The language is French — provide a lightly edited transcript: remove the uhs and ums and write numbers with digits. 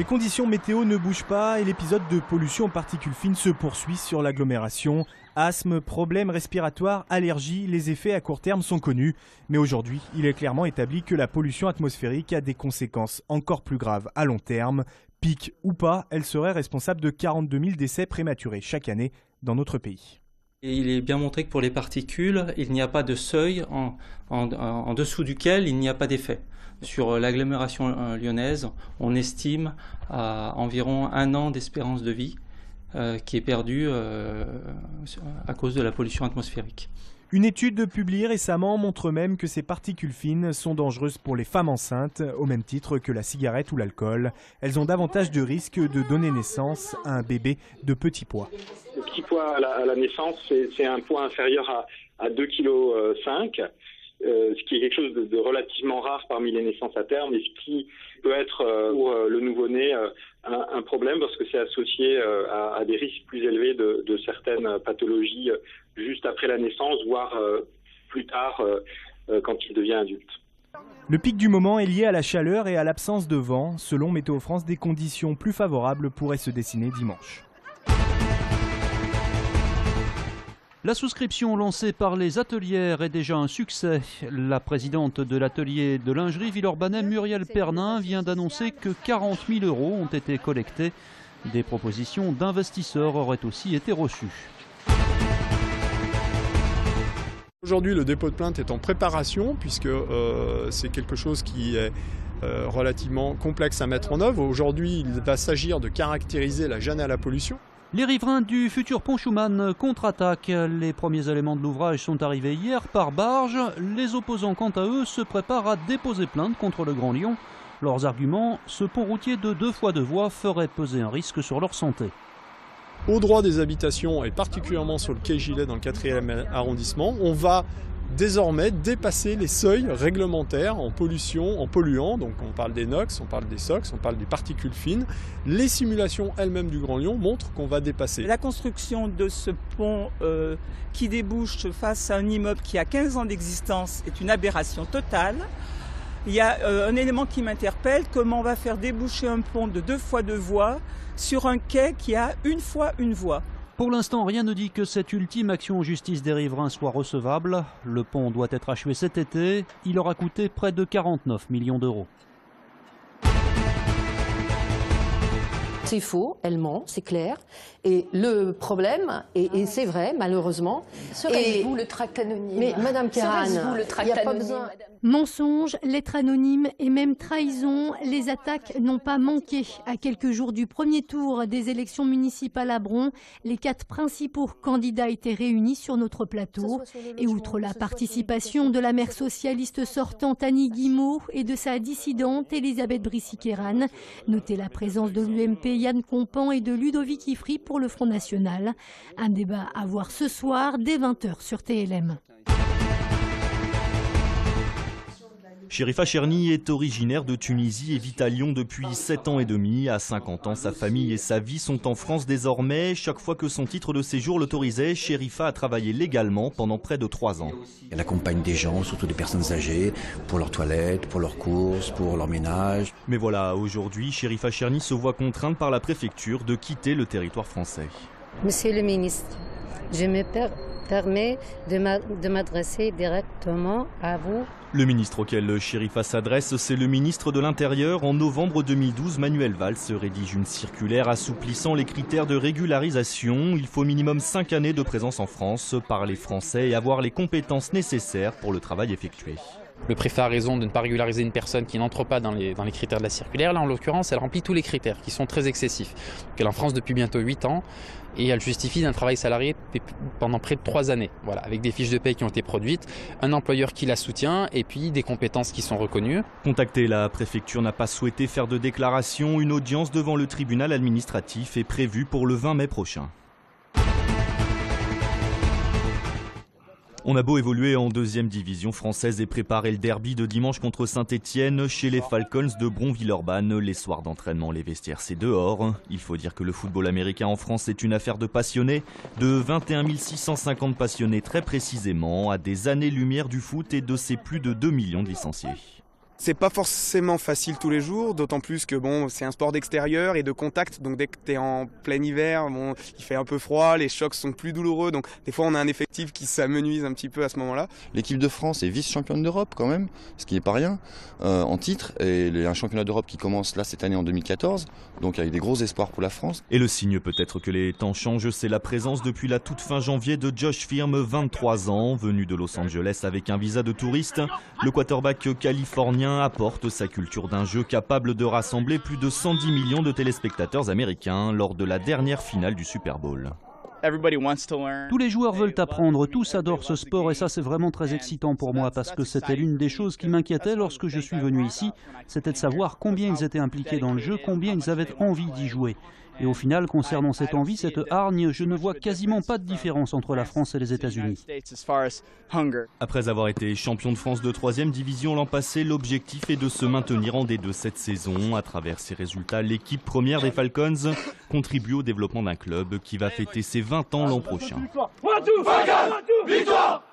Les conditions météo ne bougent pas et l'épisode de pollution aux particules fines se poursuit sur l'agglomération. Asthme, problèmes respiratoires, allergies, les effets à court terme sont connus. Mais aujourd'hui, il est clairement établi que la pollution atmosphérique a des conséquences encore plus graves à long terme. Pic ou pas, elle serait responsable de 42 000 décès prématurés chaque année dans notre pays. Et il est bien montré que pour les particules, il n'y a pas de seuil en dessous duquel il n'y a pas d'effet. Sur l'agglomération lyonnaise, on estime à environ 1 an d'espérance de vie qui est perdue à cause de la pollution atmosphérique. Une étude publiée récemment montre même que ces particules fines sont dangereuses pour les femmes enceintes, au même titre que la cigarette ou l'alcool. Elles ont davantage de risques de donner naissance à un bébé de petit poids. Le petit poids à la naissance, c'est un poids inférieur à 2,5 kg. Ce qui est quelque chose de relativement rare parmi les naissances à terme et ce qui peut être pour le nouveau-né un problème parce que c'est associé à des risques plus élevés de certaines pathologies juste après la naissance, voire plus tard quand il devient adulte. Le pic du moment est lié à la chaleur et à l'absence de vent. Selon Météo France, des conditions plus favorables pourraient se dessiner dimanche. La souscription lancée par les atelières est déjà un succès. La présidente de l'atelier de lingerie Villeurbanne, Muriel Pernin, vient d'annoncer que 40 000 € ont été collectés. Des propositions d'investisseurs auraient aussi été reçues. Aujourd'hui, le dépôt de plainte est en préparation puisque c'est quelque chose qui est relativement complexe à mettre en œuvre. Aujourd'hui, il va s'agir de caractériser la gêne à la pollution. Les riverains du futur pont Schumann contre-attaquent. Les premiers éléments de l'ouvrage sont arrivés hier par barge. Les opposants, quant à eux, se préparent à déposer plainte contre le Grand Lyon. Leurs arguments, ce pont routier de 2 fois 2 voies ferait peser un risque sur leur santé. Au droit des habitations et particulièrement sur le quai Gilet dans le 4e arrondissement, on va désormais dépasser les seuils réglementaires en pollution, en polluants. Donc on parle des NOx, on parle des SOx, on parle des particules fines. Les simulations elles-mêmes du Grand Lyon montrent qu'on va dépasser. La construction de ce pont qui débouche face à un immeuble qui a 15 ans d'existence est une aberration totale. Il y a un élément qui m'interpelle, comment on va faire déboucher un pont de 2 fois 2 voies sur un quai qui a 1 fois 1 voie. Pour l'instant, rien ne dit que cette ultime action en justice des riverains soit recevable. Le pont doit être achevé cet été. Il aura coûté près de 49 millions d'euros. C'est faux, elle ment, c'est clair. Et le problème, et c'est vrai, malheureusement... Serez-vous le tract anonyme? Mais Madame Keran, il n'y a pas besoin... Mensonges, lettres anonymes et même trahison, les attaques n'ont pas manqué. À quelques jours du premier tour des élections municipales à Bron, les 4 principaux candidats étaient réunis sur notre plateau. Et outre la participation de la maire socialiste sortante Annie Guimau et de sa dissidente Elisabeth Brissy-Keran, notez la présence de l'UMP Yann Compan et de Ludovic Ifri pour le Front National. Un débat à voir ce soir dès 20h sur TLM. Chérifa Cherni est originaire de Tunisie et vit à Lyon depuis 7 ans et demi. À 50 ans, sa famille et sa vie sont en France désormais. Chaque fois que son titre de séjour l'autorisait, Chérifa a travaillé légalement pendant près de 3 ans. Elle accompagne des gens, surtout des personnes âgées, pour leurs toilettes, pour leurs courses, pour leur ménage. Mais voilà, aujourd'hui, Chérifa Cherni se voit contrainte par la préfecture de quitter le territoire français. Monsieur le ministre, je me permets de m'adresser directement à vous. Le ministre auquel Chérifa s'adresse, c'est le ministre de l'Intérieur. En novembre 2012, Manuel Valls rédige une circulaire assouplissant les critères de régularisation. Il faut minimum 5 années de présence en France, parler français et avoir les compétences nécessaires pour le travail effectué. Le préfet a raison de ne pas régulariser une personne qui n'entre pas dans les critères de la circulaire. Là, en l'occurrence, elle remplit tous les critères qui sont très excessifs. Elle est en France depuis bientôt 8 ans et elle justifie d'un travail salarié pendant près de 3 années. Voilà, avec des fiches de paie qui ont été produites, un employeur qui la soutient et puis des compétences qui sont reconnues. Contactée, la préfecture n'a pas souhaité faire de déclaration. Une audience devant le tribunal administratif est prévue pour le 20 mai prochain. On a beau évoluer en 2e division française et préparer le derby de dimanche contre Saint-Etienne, chez les Falcons de Bron-Villeurbanne, les soirs d'entraînement, les vestiaires, c'est dehors. Il faut dire que le football américain en France est une affaire de passionnés, de 21 650 passionnés très précisément, à des années-lumière du foot et de ses plus de 2 millions de licenciés. C'est pas forcément facile tous les jours, d'autant plus que bon, c'est un sport d'extérieur et de contact, donc dès que tu es en plein hiver, bon, il fait un peu froid, les chocs sont plus douloureux, donc des fois on a un effectif qui s'amenuise un petit peu à ce moment-là. L'équipe de France est vice-championne d'Europe quand même, ce qui n'est pas rien, en titre, et un championnat d'Europe qui commence là cette année en 2014, donc avec des gros espoirs pour la France. Et le signe peut-être que les temps changent, c'est la présence depuis la toute fin janvier de Josh Firm, 23 ans, venu de Los Angeles avec un visa de touriste. Le quarterback californien apporte sa culture d'un jeu capable de rassembler plus de 110 millions de téléspectateurs américains lors de la dernière finale du Super Bowl. Tous les joueurs veulent apprendre, tous adorent ce sport et ça c'est vraiment très excitant pour moi parce que c'était l'une des choses qui m'inquiétait lorsque je suis venu ici, c'était de savoir combien ils étaient impliqués dans le jeu, combien ils avaient envie d'y jouer. Et au final, concernant cette envie, cette hargne, je ne vois quasiment pas de différence entre la France et les États-Unis. Après avoir été champion de France de 3e division l'an passé, l'objectif est de se maintenir en D2 cette saison. À travers ses résultats, l'équipe première des Falcons contribue au développement d'un club qui va fêter ses 20 ans l'an prochain. Victoire!